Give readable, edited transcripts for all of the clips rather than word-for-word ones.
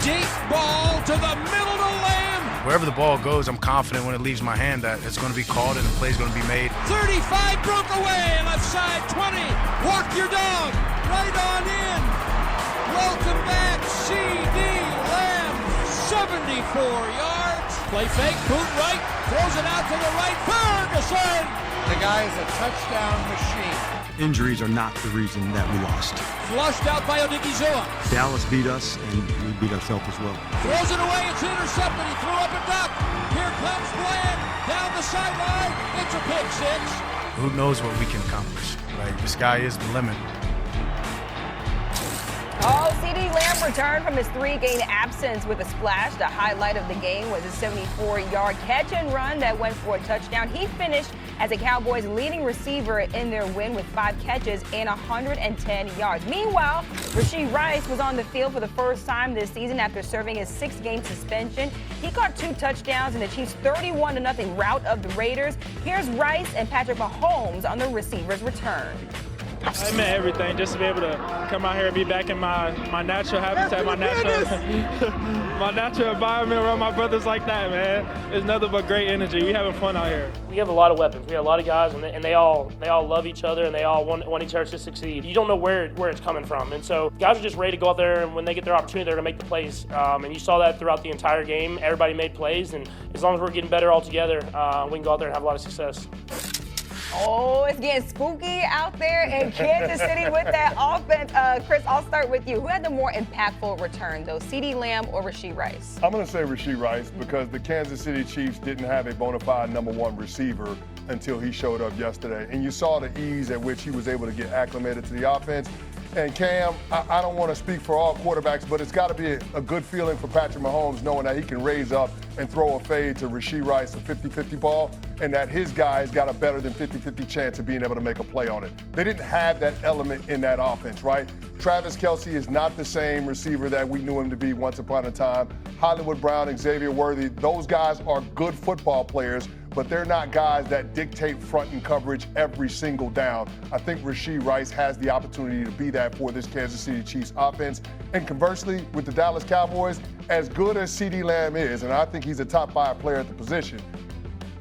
Deep ball to the middle to Lamb. Wherever the ball goes, I'm confident when it leaves my hand that it's going to be called and the play's going to be made. 35 broke away, left side 20. Walk your dog, right on in. Welcome back, CeeDee Lamb, 74 yards. Play fake, boot right, throws it out to the right. Ferguson. The guy is a touchdown machine. Injuries are not the reason that we lost. Flushed out by Odigizua. Dallas beat us, and we beat ourselves as well. Throws it away, it's intercepted. He threw up a duck. Here comes Bland down the sideline. It's a pick six. Who knows what we can accomplish? Like, this guy is the limit. Oh, CeeDee Lamb returned from his 3-game absence with a splash. The highlight of the game was a 74-yard catch and run that went for a touchdown. He finished as a Cowboys leading receiver in their win with 5 catches and 110 yards. Meanwhile, Rashee Rice was on the field for the first time this season after serving his 6-game suspension. He caught 2 touchdowns in the Chiefs' 31-0 rout of the Raiders. Here's Rice and Patrick Mahomes on the receivers' return. It meant everything just to be able to come out here and be back in my natural habitat, my natural environment around my brothers like that, man. It's nothing but great energy. We having fun out here. We have a lot of weapons. We have a lot of guys, and they all love each other, and they all want each other to succeed. You don't know where it's coming from, and so guys are just ready to go out there, and when they get their opportunity, they're going to make the plays. And you saw that throughout the entire game. Everybody made plays, and as long as we're getting better all together, we can go out there and have a lot of success. Oh, it's getting spooky out there in Kansas City with that offense. Chris, I'll start with you. Who had the more impactful return, though, CeeDee Lamb or Rashee Rice? I'm going to say Rashee Rice because the Kansas City Chiefs didn't have a bona fide number 1 receiver until he showed up yesterday. And you saw the ease at which he was able to get acclimated to the offense. And Cam, I don't want to speak for all quarterbacks, but it's got to be a good feeling for Patrick Mahomes knowing that he can raise up and throw a fade to Rashee Rice, a 50-50 ball, and that his guy's got a better than 50-50 chance of being able to make a play on it. They didn't have that element in that offense, right? Travis Kelce is not the same receiver that we knew him to be once upon a time. Hollywood Brown and Xavier Worthy, those guys are good football players, but they're not guys that dictate front and coverage every single down. I think Rashee Rice has the opportunity to be that for this Kansas City Chiefs offense. And conversely, with the Dallas Cowboys, as good as CeeDee Lamb is, and I think he's a top 5 player at the position,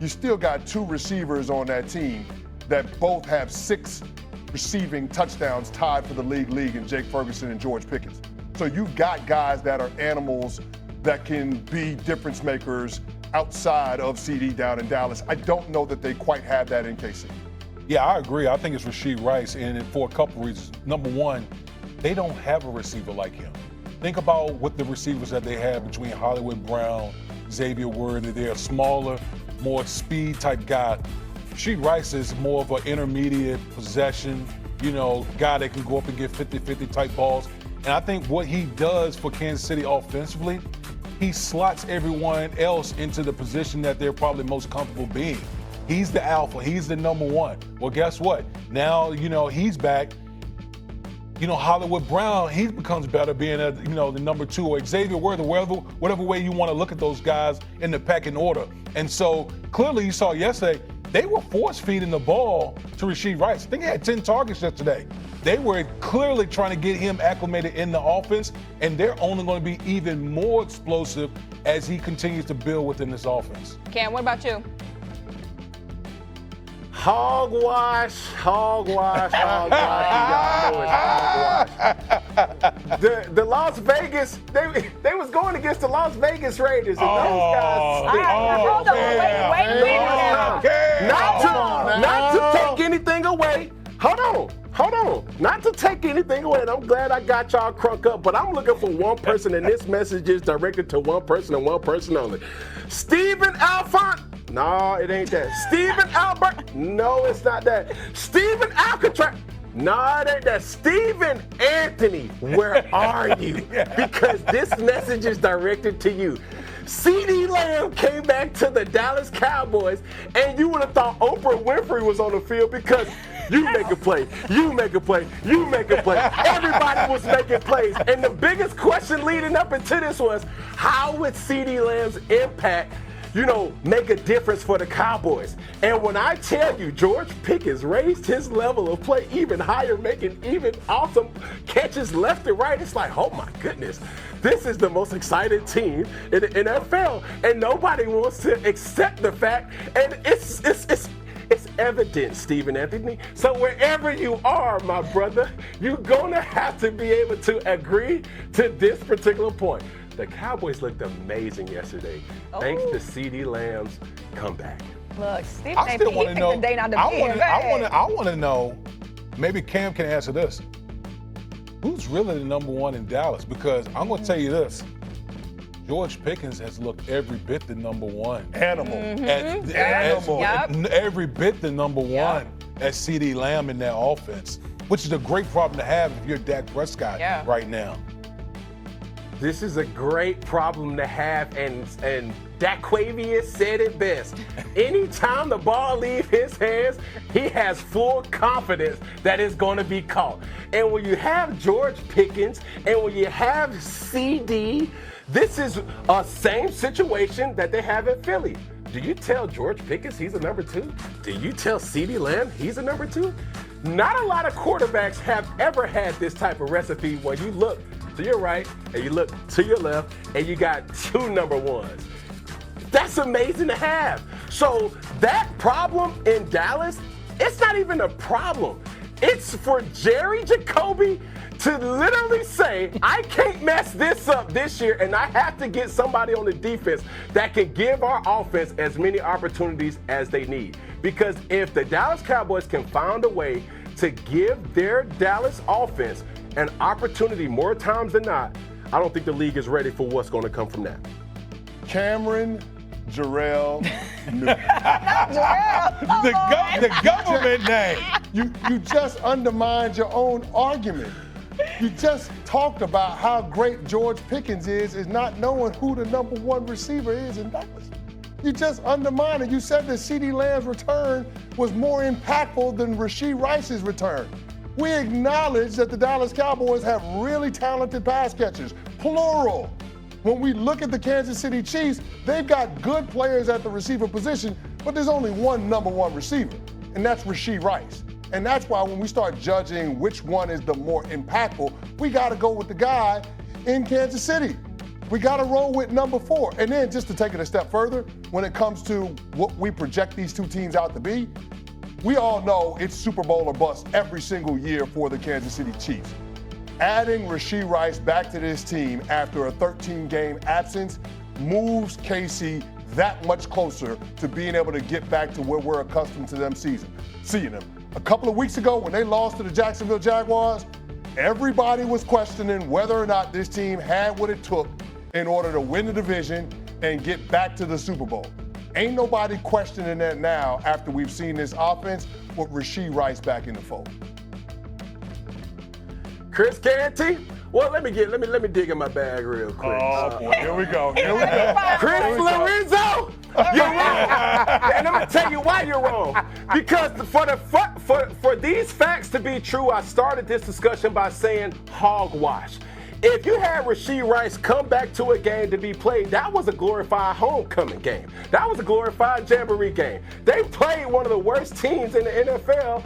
you still got 2 receivers on that team that both have 6 receiving touchdowns tied for the league in Jake Ferguson and George Pickens. So you've got guys that are animals that can be difference makers outside of CeeDee down in Dallas. I don't know that they quite have that in KC. Yeah, I agree. I think it's Rashee Rice, and for a couple reasons. Number one, they don't have a receiver like him. Think about what the receivers that they have between Hollywood Brown, Xavier Worthy. They're a smaller, more speed type guy. Rashee Rice is more of an intermediate possession, guy that can go up and get 50-50 type balls. And I think what he does for Kansas City offensively, he slots everyone else into the position that they're probably most comfortable being. He's the alpha. He's the number 1. Well, guess what? Now, he's back. Hollywood Brown, he becomes better being the number 2, or Xavier Worthy, whatever way you want to look at those guys in the pecking order. And so clearly you saw yesterday, they were force-feeding the ball to Rashee Rice. I think he had 10 targets yesterday. They were clearly trying to get him acclimated in the offense, and they're only going to be even more explosive as he continues to build within this offense. Cam, what about you? Hogwash. You gotta know it's hogwash. The Las Vegas, they was going against the Las Vegas Raiders, and those guys. Not to take anything away. Hold on. Not to take anything away, and I'm glad I got y'all crunk up, but I'm looking for one person, and this message is directed to one person and one person only. Stephen Alfont. No, it ain't that. Stephen Albert. No, it's not that. Stephen Alcatraz. No, it ain't that. Stephen Anthony, where are you? Because this message is directed to you. CeeDee Lamb came back to the Dallas Cowboys, and you would have thought Oprah Winfrey was on the field because you make a play, you make a play, you make a play. Everybody was making plays. And the biggest question leading up into this was, how would CeeDee Lamb's impact make a difference for the Cowboys. And when I tell you George Pickens raised his level of play even higher, making even awesome catches left and right, it's like, oh my goodness, this is the most exciting team in the NFL, and nobody wants to accept the fact, and it's evident, Stephen Anthony. So wherever you are, my brother, you're gonna have to be able to agree to this particular point. The Cowboys looked amazing yesterday, thanks to CeeDee Lamb's comeback. Look, Stephen I still want to know. I want to know. Maybe Cam can answer this. Who's really the number one in Dallas? Because I'm going to tell you this. George Pickens has looked every bit the number one. Animal. Every bit the number one at CeeDee Lamb in that offense, which is a great problem to have if you're Dak Prescott right now. This is a great problem to have, and Daquavius said it best. Anytime the ball leaves his hands, he has full confidence that it's going to be caught. And when you have George Pickens and when you have CeeDee, this is a same situation that they have in Philly. Do you tell George Pickens he's a number two? Do you tell CeeDee Lamb he's a number two? Not a lot of quarterbacks have ever had this type of recipe where you look to your right and you look to your left and you got two number ones. That's amazing to have. So that problem in Dallas, it's not even a problem. It's for Jerry Jacoby to literally say, I can't mess this up this year, and I have to get somebody on the defense that can give our offense as many opportunities as they need. Because if the Dallas Cowboys can find a way to give their Dallas offense an opportunity more times than not, I don't think the league is ready for what's going to come from that. Cameron Jarrell Newton. The government name. You just undermined your own argument. You just talked about how great George Pickens is not knowing who the number one receiver is in Dallas. You just undermined it. You said that CeeDee Lamb's return was more impactful than Rashee Rice's return. We acknowledge that the Dallas Cowboys have really talented pass catchers, plural. When we look at the Kansas City Chiefs, they've got good players at the receiver position, but there's only one number one receiver, and that's Rashee Rice. And that's why when we start judging which one is the more impactful, we got to go with the guy in Kansas City. We got to roll with number 4. And then just to take it a step further, when it comes to what we project these two teams out to be, we all know it's Super Bowl or bust every single year for the Kansas City Chiefs. Adding Rashee Rice back to this team after a 13-game absence moves KC that much closer to being able to get back to where we're accustomed to them seeing them. A couple of weeks ago when they lost to the Jacksonville Jaguars, everybody was questioning whether or not this team had what it took in order to win the division and get back to the Super Bowl. Ain't nobody questioning that now after we've seen this offense with Rashee Rice back in the fold. Chris Canty? Well, let me dig in my bag real quick. Oh boy, here we go. Chris Lorenzo, you're wrong. And I'm gonna tell you why you're wrong. Because for these facts to be true, I started this discussion by saying hogwash. If you had Rashee Rice come back to a game to be played, that was a glorified homecoming game. That was a glorified jamboree game. They played one of the worst teams in the NFL,